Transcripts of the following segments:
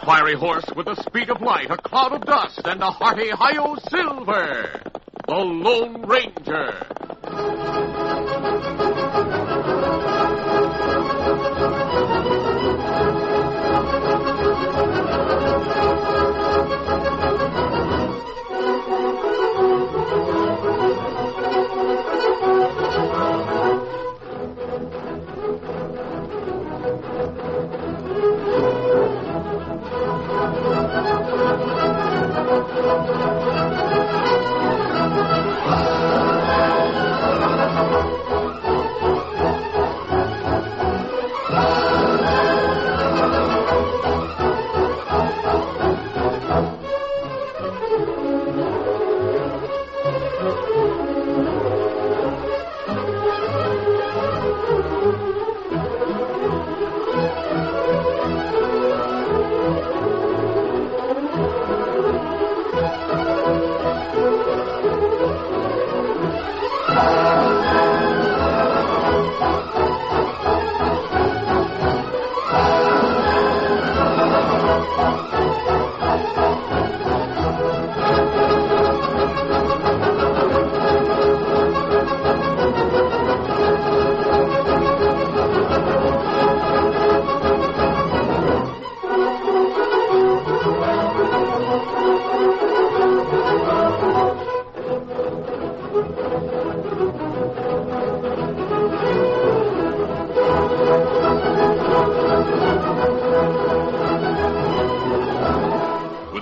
fiery horse with the speed of light, a cloud of dust, and a hearty hi-yo silver, the Lone Ranger.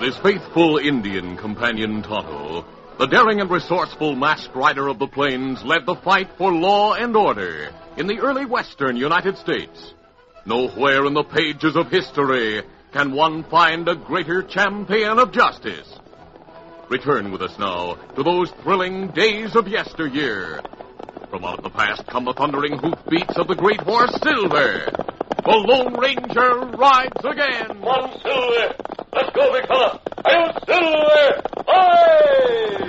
His faithful Indian companion Tonto, the daring and resourceful masked rider of the plains led the fight for law and order in the early western United States. Nowhere in the pages of history can one find a greater champion of justice. Return with us now to those thrilling days of yesteryear. From out of the past come the thundering hoofbeats of the great horse Silver. The Lone Ranger rides again. Come on, Silver. Let's go, big fella. I'll Silver. Aye!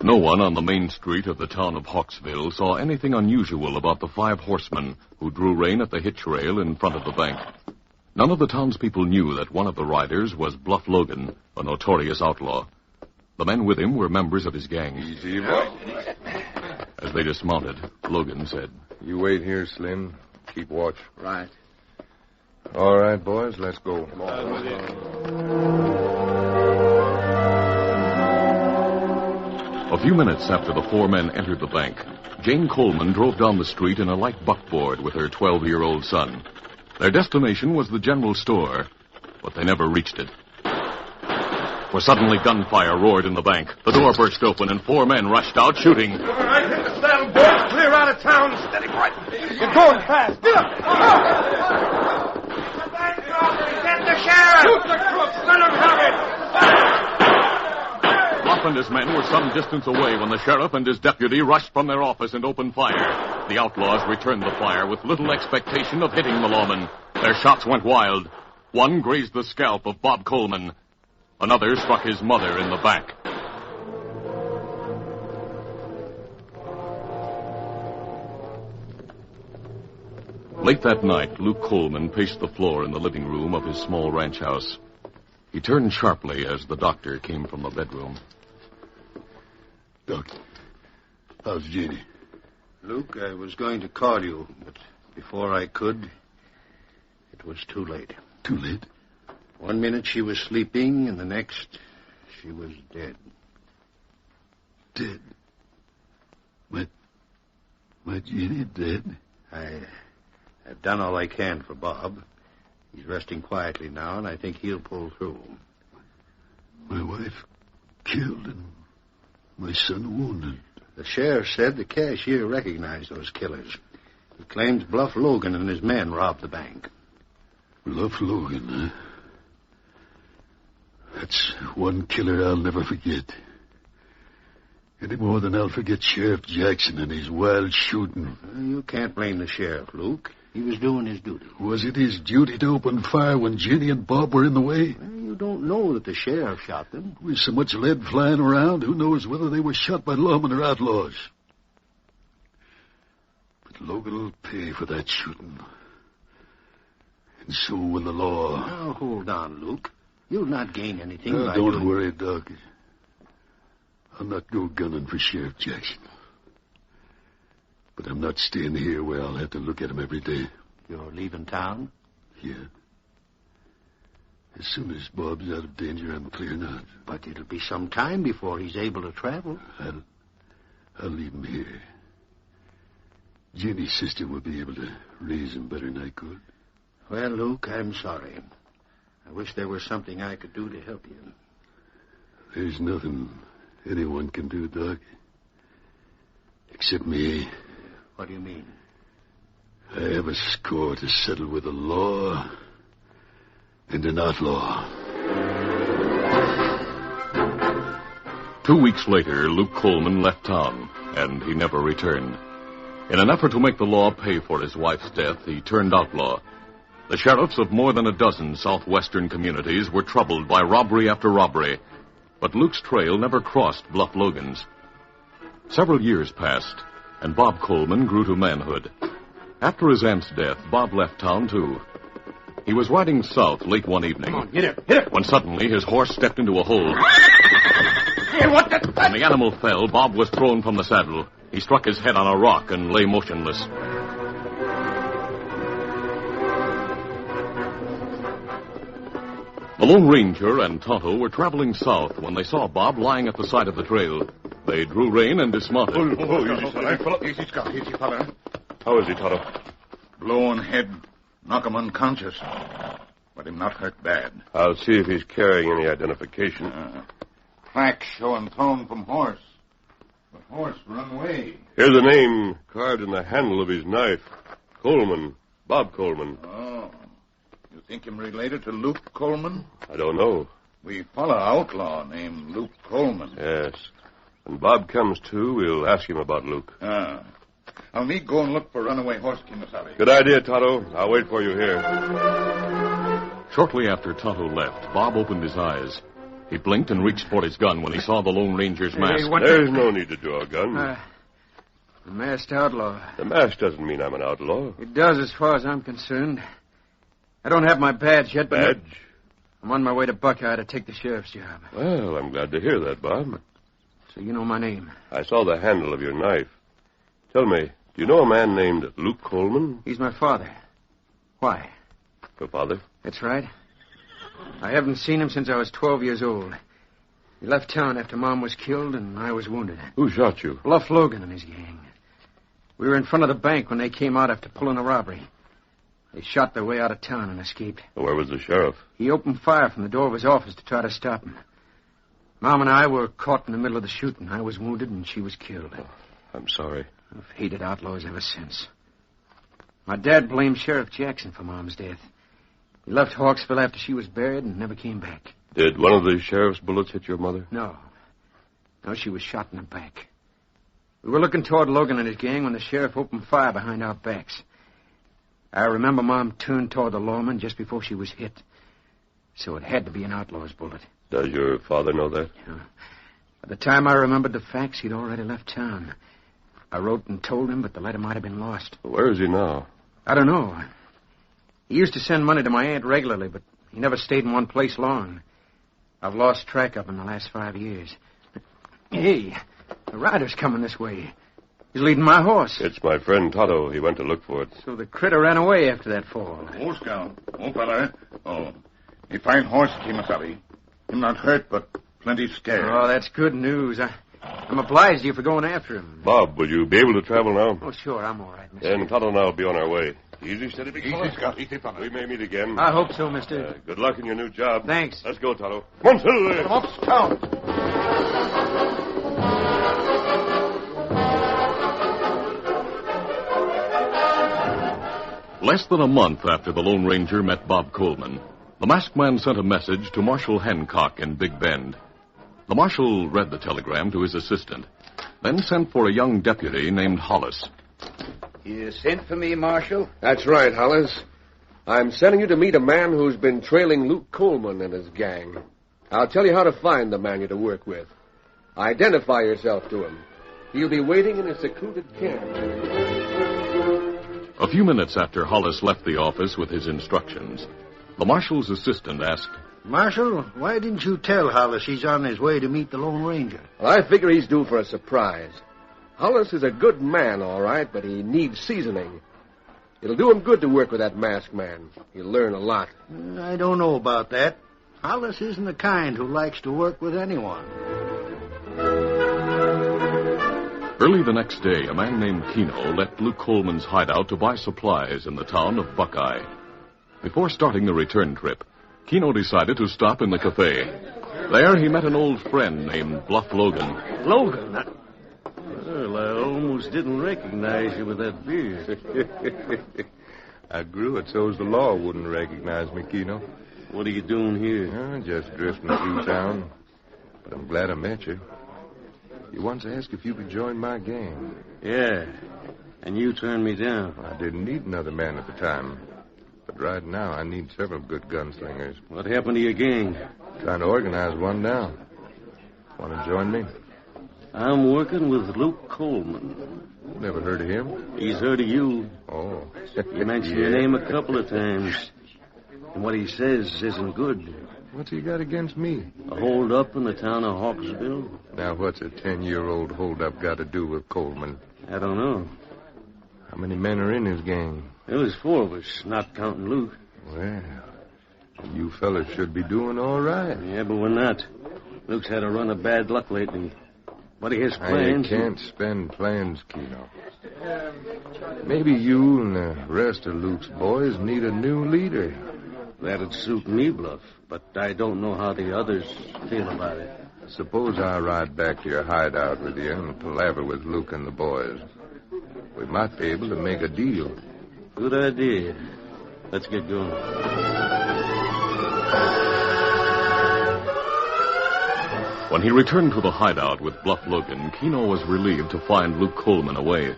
No one on the main street of the town of Hawksville saw anything unusual about the 5 horsemen who drew rein at the hitch rail in front of the bank. None of the townspeople knew that one of the riders was Bluff Logan, a notorious outlaw. The men with him were members of his gang. Easy, boy. As they dismounted, Logan said, You wait here, Slim. Keep watch. Right. All right, boys, let's go. Come on. A few minutes after the 4 men entered the bank, Jane Coleman drove down the street in a light buckboard with her 12-year-old son. Their destination was the general store, but they never reached it. For suddenly gunfire roared in the bank. The door burst open and 4 men rushed out shooting. All right, hit the saddle, boys. Clear out of town. Steady, right. You're going fast. Get up. Get the sheriff. Shoot the crooks. Let them have it. Bluff and his men were some distance away when the sheriff and his deputy rushed from their office and opened fire. The outlaws returned the fire with little expectation of hitting the lawmen. Their shots went wild. One grazed the scalp of Bob Coleman. Another struck his mother in the back. Late that night, Luke Coleman paced the floor in the living room of his small ranch house. He turned sharply as the doctor came from the bedroom. Doc, how's Jenny? Luke, I was going to call you, but before I could, it was too late. Too late? 1 minute she was sleeping, and the next, she was dead. Dead? My Jenny dead? I've done all I can for Bob. He's resting quietly now, and I think he'll pull through. My wife killed and my son wounded. The sheriff said the cashier recognized those killers. He claims Bluff Logan and his men robbed the bank. Bluff Logan, huh? That's one killer I'll never forget. Any more than I'll forget Sheriff Jackson and his wild shooting. You can't blame the sheriff, Luke. He was doing his duty. Was it his duty to open fire when Jenny and Bob were in the way? You You don't know that the sheriff shot them. With so much lead flying around, who knows whether they were shot by lawmen or outlaws. But Logan will pay for that shooting. And so will the law. Now, hold on, Luke. You'll not gain anything by don't worry, Doc. I'll not go gunning for Sheriff Jackson. But I'm not staying here where I'll have to look at him every day. You're leaving town? Yeah. As soon as Bob's out of danger, I'm clearing out. But it'll be some time before he's able to travel. I'll leave him here. Jenny's sister will be able to raise him better than I could. Well, Luke, I'm sorry. I wish there was something I could do to help you. There's nothing anyone can do, Doc. Except me. What do you mean? I have a score to settle with the law and an outlaw. 2 weeks later, Luke Coleman left town, and he never returned. In an effort to make the law pay for his wife's death, he turned outlaw. The sheriffs of more than a dozen southwestern communities were troubled by robbery after robbery, but Luke's trail never crossed Bluff Logan's. Several years passed, and Bob Coleman grew to manhood. After his aunt's death, Bob left town, too. He was riding south late one evening. Come on, hit it. When suddenly his horse stepped into a hole. Hey, what the... When the animal fell, Bob was thrown from the saddle. He struck his head on a rock and lay motionless. The Lone Ranger and Tonto were traveling south when they saw Bob lying at the side of the trail. They drew rein and dismounted. Easy, Scout. Easy, fella. How is he, Tonto? Blown head. Knock him unconscious. But him not hurt bad. I'll see if he's carrying any identification. Track showing thrown from horse. The horse run away. Here's a name carved in the handle of his knife. Coleman. Bob Coleman. Oh. You think him related to Luke Coleman? I don't know. We follow an outlaw named Luke Coleman. Yes. When Bob comes to, we'll ask him about Luke. I'll need go and look for runaway horse, Kimasabi. Good idea, Tonto. I'll wait for you here. Shortly after Tonto left, Bob opened his eyes. He blinked and reached for his gun when he saw the Lone Ranger's mask. There's no need to draw a gun. The masked outlaw. The mask doesn't mean I'm an outlaw. It does as far as I'm concerned. I don't have my badge yet, but... Badge? I'm on my way to Buckeye to take the sheriff's job. Well, I'm glad to hear that, Bob. So you know my name? I saw the handle of your knife. Tell me, do you know a man named Luke Coleman? He's my father. Why? Your father? That's right. I haven't seen him since I was 12 years old. He left town after Mom was killed and I was wounded. Who shot you? Bluff Logan and his gang. We were in front of the bank when they came out after pulling a robbery. They shot their way out of town and escaped. Where was the sheriff? He opened fire from the door of his office to try to stop him. Mom and I were caught in the middle of the shooting. I was wounded and she was killed. Oh, I'm sorry. I've hated outlaws ever since. My dad blamed Sheriff Jackson for Mom's death. He left Hawksville after she was buried and never came back. Did one of the sheriff's bullets hit your mother? No. No, she was shot in the back. We were looking toward Logan and his gang when the sheriff opened fire behind our backs. I remember Mom turned toward the lawman just before she was hit. So it had to be an outlaw's bullet. Does your father know that? Yeah. By the time I remembered the facts, he'd already left town. I wrote and told him, but the letter might have been lost. Where is he now? I don't know. He used to send money to my aunt regularly, but he never stayed in one place long. I've lost track of him in the last 5 years. Hey, the rider's coming this way. He's leading my horse. It's my friend Tonto. He went to look for it. So the critter ran away after that fall. Oh, Scout. Oh, fella. Oh. A fine horse, Kimasabi. Him not hurt, but plenty scared. Oh, that's good news. I'm obliged to you for going after him. Bob, will you be able to travel now? Oh, sure, I'm all right, mister. Then Tonto and I will be on our way. Easy, steady, big fella. Easy, Scout. Easy, fella. We may meet again. I hope so, mister. Good luck in your new job. Thanks. Let's go, Tonto. Come on, Silver. Come up, Scout. Less than a month after the Lone Ranger met Bob Coleman, the masked man sent a message to Marshal Hancock in Big Bend. The marshal read the telegram to his assistant, then sent for a young deputy named Hollis. You sent for me, Marshal? That's right, Hollis. I'm sending you to meet a man who's been trailing Luke Coleman and his gang. I'll tell you how to find the man you're to work with. Identify yourself to him. He'll be waiting in a secluded camp. A few minutes after Hollis left the office with his instructions, the marshal's assistant asked, Marshal, why didn't you tell Hollis he's on his way to meet the Lone Ranger? Well, I figure he's due for a surprise. Hollis is a good man, all right, but he needs seasoning. It'll do him good to work with that masked man. He'll learn a lot. I don't know about that. Hollis isn't the kind who likes to work with anyone. Early the next day, a man named Keno left Luke Coleman's hideout to buy supplies in the town of Buckeye. Before starting the return trip, Keno decided to stop in the cafe. There he met an old friend named Bluff Logan. Logan? Well, I almost didn't recognize you with that beard. I grew it so's the law wouldn't recognize me, Keno. What are you doing here? Just drifting through town. But I'm glad I met you. You once asked if you could join my gang. Yeah, and you turned me down. I didn't need another man at the time. But right now, I need several good gunslingers. What happened to your gang? Trying to organize one now. Want to join me? I'm working with Luke Coleman. Never heard of him? He's heard of you. Oh. You mentioned your name a couple of times. And what he says isn't good. What's he got against me? A hold-up in the town of Hawksville. Now, what's a 10-year-old hold-up got to do with Coleman? I don't know. How many men are in his gang? There was 4 of us, not counting Luke. Well, you fellas should be doing all right. Yeah, but we're not. Luke's had a run of bad luck lately. But he has plans. You can't spend plans, Keno. Maybe you and the rest of Luke's boys need a new leader. That'd suit me, Bluff, but I don't know how the others feel about it. Suppose I ride back to your hideout with you and palaver with Luke and the boys. We might be able to make a deal. Good idea. Let's get going. When he returned to the hideout with Bluff Logan, Keno was relieved to find Luke Coleman away.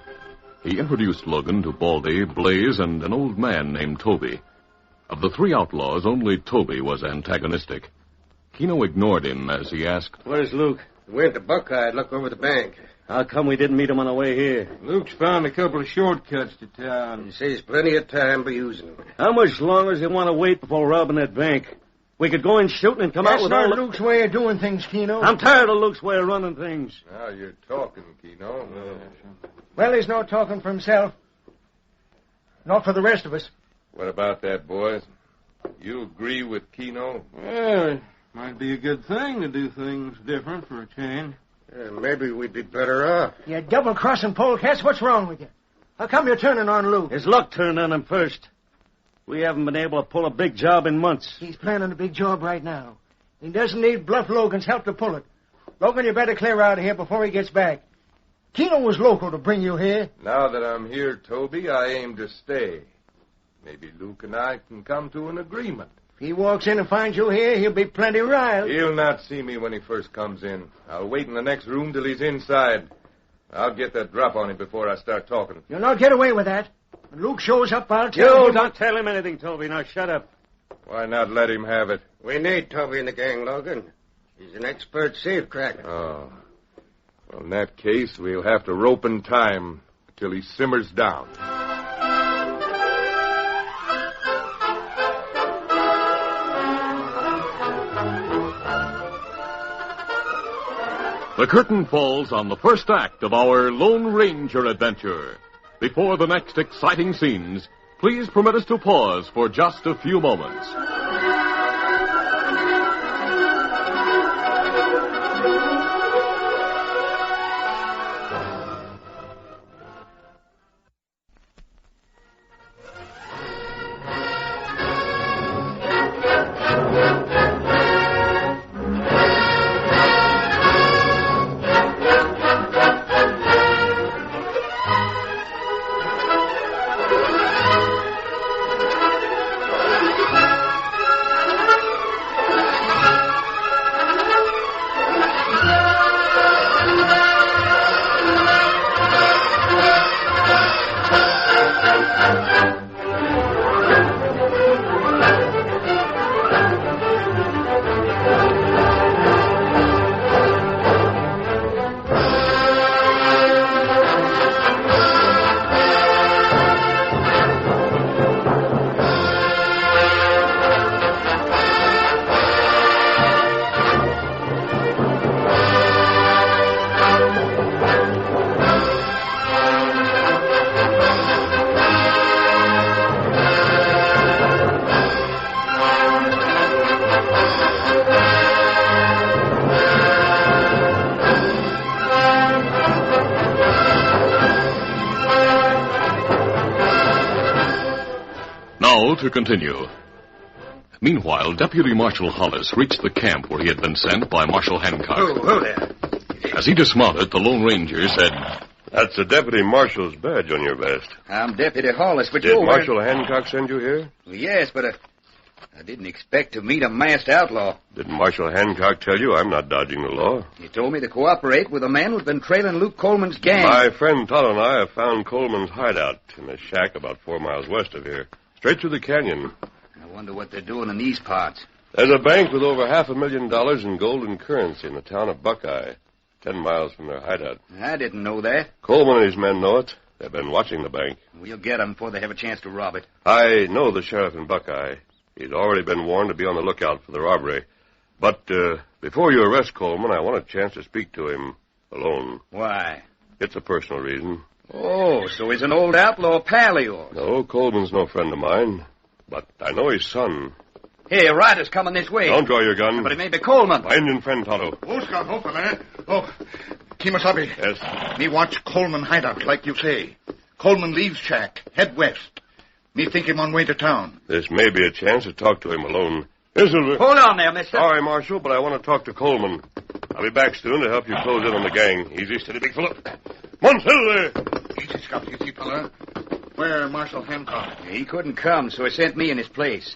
He introduced Logan to Baldy, Blaze, and an old man named Toby. Of the 3 outlaws, only Toby was antagonistic. Keno ignored him as he asked, Where's Luke? He went to Buckeye to look over the bank. How come we didn't meet him on the way here? Luke's found a couple of shortcuts to town. He says plenty of time for using them. How much longer does he want to wait before robbing that bank? We could go in shooting and come out with all... That's not Luke's way of doing things, Keno. I'm tired of Luke's way of running things. Now you're talking, Keno. Well, he's not talking for himself. Not for the rest of us. What about that, boys? You agree with Keno? Well, it might be a good thing to do things different for a change. Maybe we'd be better off. You double-crossing polecats, what's wrong with you? How come you're turning on Luke? His luck turned on him first. We haven't been able to pull a big job in months. He's planning a big job right now. He doesn't need Bluff Logan's help to pull it. Logan, you better clear out of here before he gets back. Keno was local to bring you here. Now that I'm here, Toby, I aim to stay. Maybe Luke and I can come to an agreement. If he walks in and finds you here, he'll be plenty riled. He'll not see me when he first comes in. I'll wait in the next room till he's inside. I'll get that drop on him before I start talking. You'll not get away with that. When Luke shows up, I'll tell him... You don't tell him anything, Toby. Now shut up. Why not let him have it? We need Toby in the gang, Logan. He's an expert safecracker. Oh. Well, in that case, we'll have to rope and time till he simmers down. The curtain falls on the first act of our Lone Ranger adventure. Before the next exciting scenes, please permit us to pause for just a few moments. Now to continue. Meanwhile, Deputy Marshal Hollis reached the camp where he had been sent by Marshal Hancock. Oh, there. As he dismounted, the Lone Ranger said, That's the Deputy Marshal's badge on your vest. I'm Deputy Hollis, but Did Marshal Hancock send you here? Well, yes, but I didn't expect to meet a masked outlaw. Didn't Marshal Hancock tell you I'm not dodging the law? He told me to cooperate with a man who's been trailing Luke Coleman's gang. My friend Todd and I have found Coleman's hideout in a shack about 4 miles west of here, straight through the canyon. I wonder what they're doing in these parts. There's a bank with over $500,000 in gold and currency in the town of Buckeye, 10 miles from their hideout. I didn't know that. Coleman and his men know it. They've been watching the bank. We'll get them before they have a chance to rob it. I know the sheriff in Buckeye. He's already been warned to be on the lookout for the robbery. But before you arrest Coleman, I want a chance to speak to him alone. Why? It's a personal reason. Oh, so he's an old outlaw pal of yours. No, Coleman's no friend of mine. But I know his son. Hey, a rider's coming this way. Don't draw your gun. But it may be Coleman. My Indian friend, Tonto. Oh, Scout, oh, fella. Oh, Kimasabi. Yes? Me watch Coleman hideout, like you say. Coleman leaves shack, head west. Me think him on way to town. This may be a chance to talk to him alone. Here, Silver. Hold on there, mister. Sorry, Marshal, but I want to talk to Coleman. I'll be back soon to help you close in on the gang. Easy, steady, big fella. Come on, Silver. Easy, Scout, easy, fella. Where Marshal Hancock? He couldn't come, so he sent me in his place.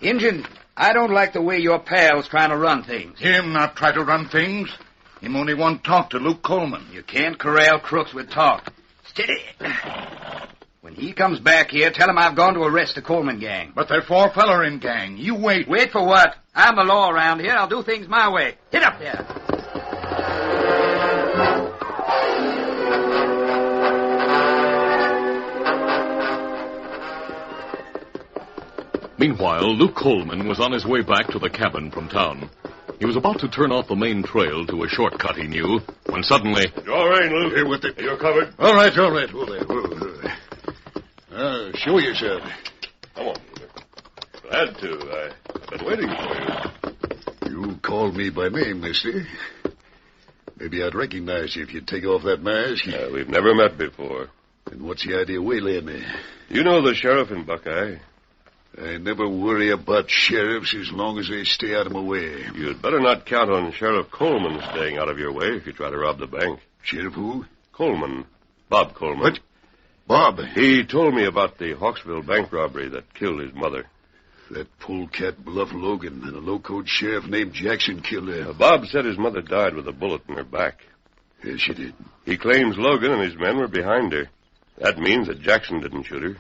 Injun, I don't like the way your pal's trying to run things. Him not try to run things. Him only want talk to Luke Coleman. You can't corral crooks with talk. Steady. When he comes back here, tell him I've gone to arrest the Coleman gang. But they're 4 feller in gang. You wait. Wait for what? I'm the law around here. I'll do things my way. Hit up there. Meanwhile, Luke Coleman was on his way back to the cabin from town. He was about to turn off the main trail to a shortcut he knew, when suddenly... You all right, Luke? Here with it. You're covered. All right. Hold there. Show yourself. Come on, Luke. Glad to. I've been waiting for you. You called me by name, mister. Maybe I'd recognize you if you'd take off that mask. We've never met before. And what's the idea waylaying me? You know the sheriff in Buckeye? I never worry about sheriffs as long as they stay out of my way. You'd better not count on Sheriff Coleman staying out of your way if you try to rob the bank. Sheriff who? Coleman. Bob Coleman. What? Bob? He told me about the Hawksville bank robbery that killed his mother. That polecat Bluff Logan and a low-code sheriff named Jackson killed her. Bob said his mother died with a bullet in her back. Yes, she did. He claims Logan and his men were behind her. That means that Jackson didn't shoot her.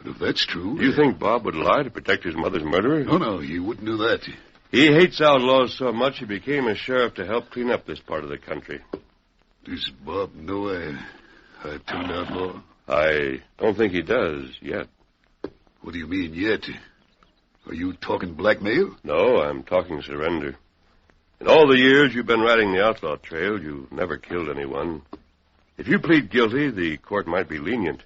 But if that's true... Do you think Bob would lie to protect his mother's murderer? No, he wouldn't do that. He hates outlaws so much he became a sheriff to help clean up this part of the country. Does Bob know I turned outlaw? I don't think he does, yet. What do you mean, yet? Are you talking blackmail? No, I'm talking surrender. In all the years you've been riding the outlaw trail, you've never killed anyone. If you plead guilty, the court might be lenient.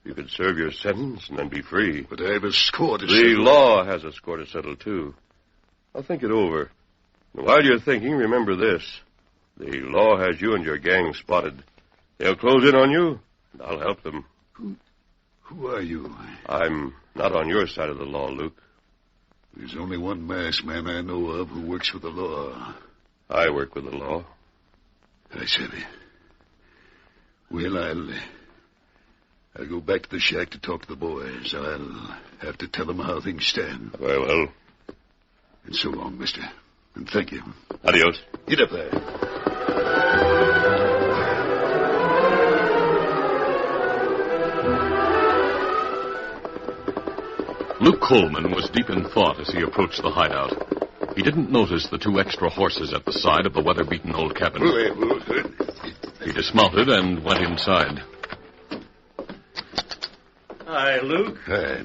You could serve your sentence and then be free. But I have a score to settle. The law has a score to settle, too. I'll think it over. And while you're thinking, remember this. The law has you and your gang spotted. They'll close in on you, and I'll help them. Who are you? I'm not on your side of the law, Luke. There's only one masked man I know of who works with the law. I work with the law. I said it. Well, I'll go back to the shack to talk to the boys. I'll have to tell them how things stand. Very well. And so long, mister. And thank you. Adios. Get up there. Luke Coleman was deep in thought as he approached the hideout. He didn't notice the 2 extra horses at the side of the weather-beaten old cabin. He dismounted and went inside. Hi, Luke. Hi.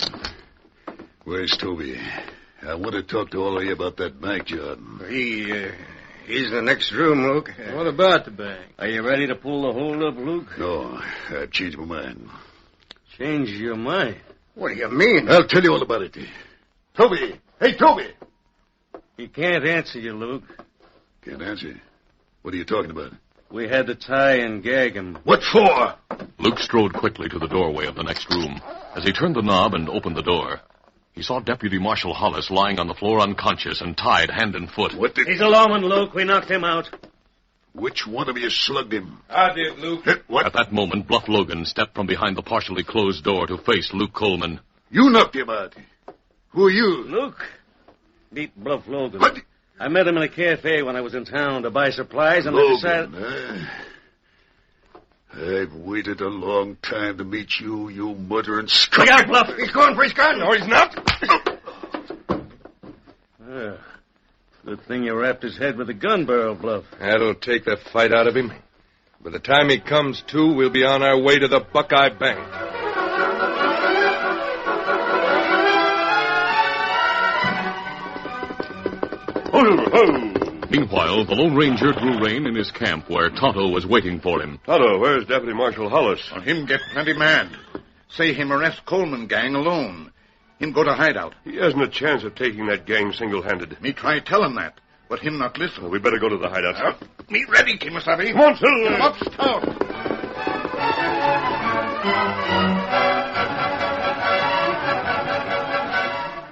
Where's Toby? I want to talk to all of you about that bank job. He's in the next room, Luke. What about the bank? Are you ready to pull the hold up, Luke? No, I've changed my mind. Change your mind? What do you mean? I'll tell you all about it. Toby! Hey, Toby! He can't answer you, Luke. Can't answer. What are you talking about? We had to tie and gag him. What for? Luke strode quickly to the doorway of the next room. As he turned the knob and opened the door, he saw Deputy Marshal Hollis lying on the floor unconscious and tied hand and foot. What did... He's a lawman, Luke. We knocked him out. Which one of you slugged him? I did, Luke. What? At that moment, Bluff Logan stepped from behind the partially closed door to face Luke Coleman. You knocked him out. Who are you? Luke? Meet Bluff Logan. What? I met him in a cafe when I was in town to buy supplies, and Logan, I decided... I've waited a long time to meet you, you murdering skunk. Look out, Bluff! He's going for his gun. No, he's not. Good thing you wrapped his head with a gun barrel, Bluff. That'll take the fight out of him. By the time he comes to, we'll be on our way to the Buckeye Bank. Meanwhile, the Lone Ranger drew rein in his camp where Tonto was waiting for him. Tonto, where's Deputy Marshal Hollis? Well, him get plenty mad. Say him arrest Coleman gang alone. Him go to hideout. He hasn't a chance of taking that gang single-handed. Me try tell him that, but him not listen. Well, we better go to the hideout. Me ready, Kimasabi. Come on, Silver. Come up, stout.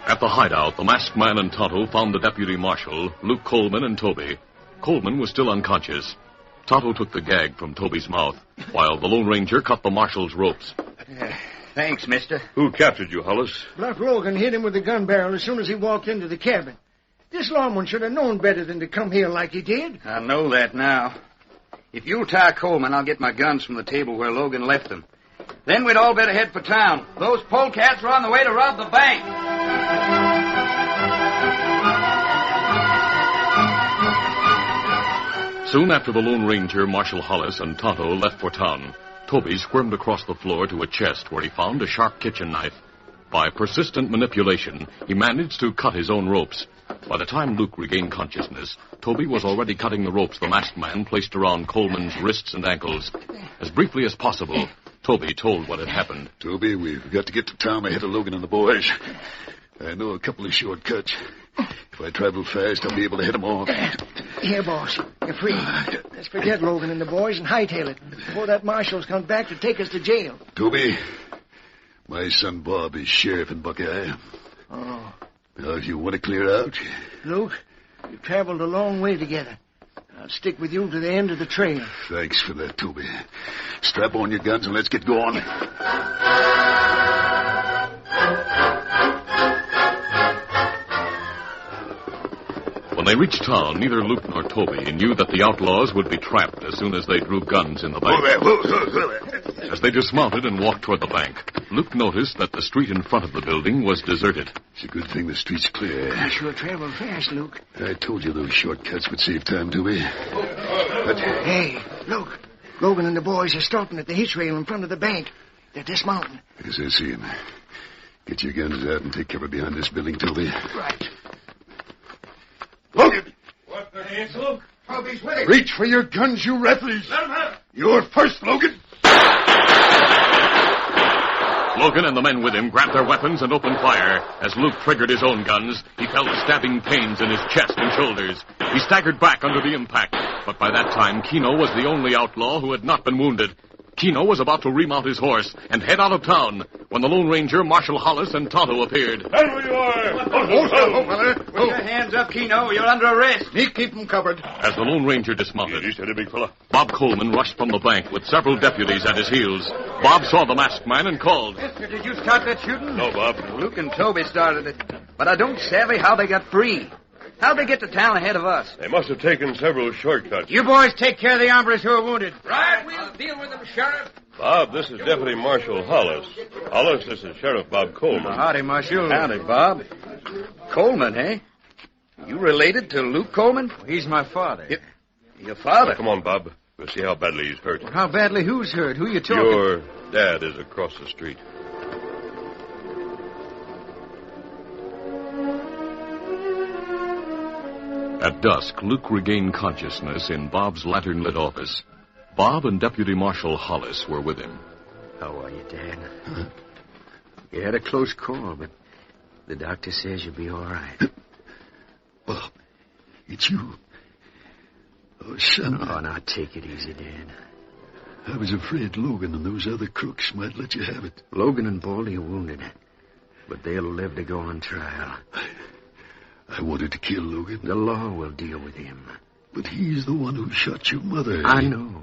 At the hideout, the masked man and Tonto found the deputy marshal, Luke Coleman, and Toby. Coleman was still unconscious. Tonto took the gag from Toby's mouth, while the Lone Ranger cut the marshal's ropes. Thanks, mister. Who captured you, Hollis? Bluff Logan hit him with the gun barrel as soon as he walked into the cabin. This lawman should have known better than to come here like he did. I know that now. If you'll tie Coleman, I'll get my guns from the table where Logan left them. Then we'd all better head for town. Those polecats are on the way to rob the bank. Soon after the Lone Ranger, Marshal Hollis, and Tonto left for town, Toby squirmed across the floor to a chest where he found a sharp kitchen knife. By persistent manipulation, he managed to cut his own ropes. By the time Luke regained consciousness, Toby was already cutting the ropes the masked man placed around Coleman's wrists and ankles. As briefly as possible, Toby told what had happened. Toby, we've got to get to town ahead of Logan and the boys. I know a couple of shortcuts. If I travel fast, I'll be able to hit them off. Here, boss. You're free. Let's forget Logan and the boys and hightail it before that marshal's comes back to take us to jail. Toby, my son Bob is sheriff in Buckeye. Oh. Now, if you want to clear out... Luke, we've traveled a long way together. I'll stick with you to the end of the trail. Thanks for that, Toby. Strap on your guns and let's get going. When they reached town, neither Luke nor Toby knew that the outlaws would be trapped as soon as they drew guns in the bank. As they dismounted and walked toward the bank, Luke noticed that the street in front of the building was deserted. It's a good thing the street's clear. I sure traveled fast, Luke. I told you those shortcuts would save time, Toby. But... Hey, look. Logan and the boys are stopping at the hitch rail in front of the bank. They're dismounting. Yes, I see him. Get your guns out and take cover behind this building, Toby. Right. Logan! What the hell's Luke? Toby's with it. Reach for your guns, you rattlers. Let him have it. You're first, Logan. Logan and the men with him grabbed their weapons and opened fire. As Luke triggered his own guns, he felt stabbing pains in his chest and shoulders. He staggered back under the impact, but by that time, Kino was the only outlaw who had not been wounded. Kino was about to remount his horse and head out of town when the Lone Ranger, Marshal Hollis, and Tonto appeared. There you are! fella. Put your hands up, Kino. You're under arrest. Me keep him covered. As the Lone Ranger dismounted, You steady, big fella. Bob Coleman rushed from the bank with several deputies at his heels. Bob saw the masked man and called. Mister, did you start that shooting? No, Bob. Luke and Toby started it, but I don't savvy how they got free. How'd they get to town ahead of us? They must have taken several shortcuts. You boys take care of the hombres who are wounded. Right, we'll deal with them, Sheriff. Bob, this is Deputy Marshal Hollis. Hollis, this is Sheriff Bob Coleman. Howdy, Marshal. Howdy, Bob. Coleman, eh? You related to Luke Coleman? He's my father. Your father? Come on, Bob. We'll see how badly he's hurt. How badly who's hurt? Who you talking? Your dad is across the street. At dusk, Luke regained consciousness in Bob's lantern-lit office. Bob and Deputy Marshal Hollis were with him. How are you, Dad? You had a close call, but the doctor says you'll be all right. Bob. hurt you. Oh, son. Oh, now take it easy, Dad. I was afraid Logan and those other crooks might let you have it. Logan and Baldy are wounded, but they'll live to go on trial. I wanted to kill Logan. The law will deal with him. But he's the one who shot your mother. I know.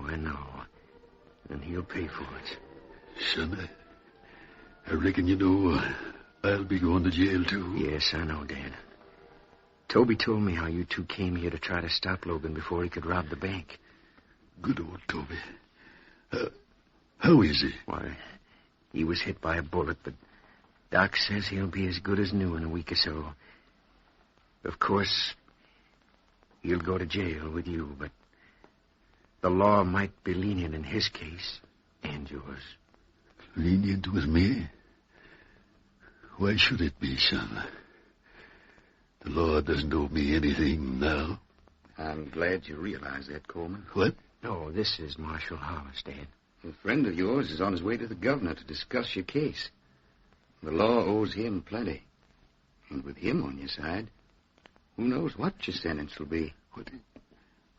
And he'll pay for it. Son, I reckon you know I'll be going to jail, too. Yes, I know, Dad. Toby told me how you two came here to try to stop Logan before he could rob the bank. Good old Toby. How is he? Why, he was hit by a bullet, but Doc says he'll be as good as new in a week or so. Of course, he'll go to jail with you, but the law might be lenient in his case and yours. Lenient with me? Why should it be, son? The law doesn't owe me anything now. I'm glad you realize that, Coleman. What? No, this is Marshal Hollis, Dad. A friend of yours is on his way to the governor to discuss your case. The law owes him plenty. And with him on your side, who knows what your sentence will be.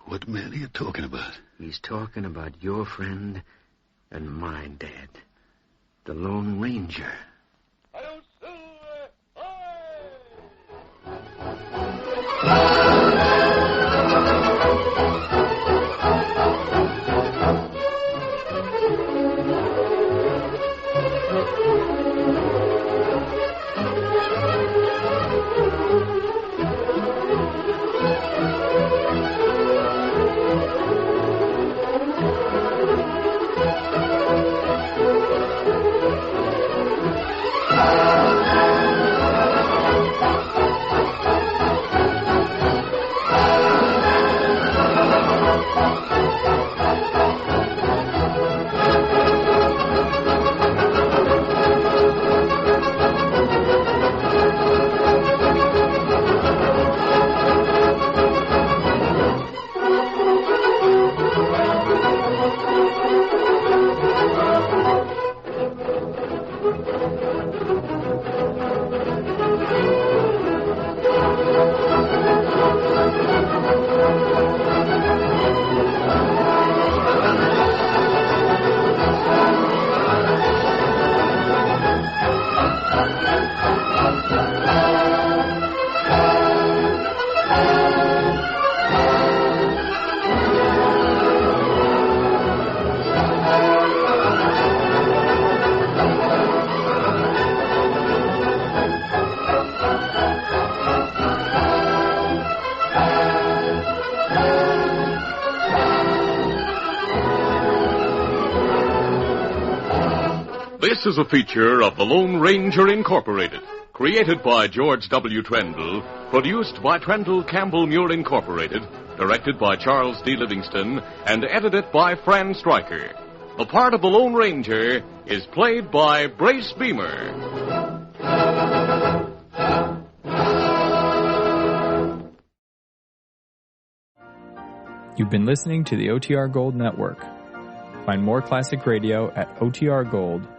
What man are you talking about? He's talking about your friend and mine, Dad. The Lone Ranger. This is a feature of the Lone Ranger Incorporated, created by George W. Trendle, produced by Trendle Campbell Muir Incorporated, directed by Charles D. Livingston, and edited by Fran Stryker. The part of the Lone Ranger is played by Brace Beamer. You've been listening to the OTR Gold Network. Find more classic radio at otrgold.com.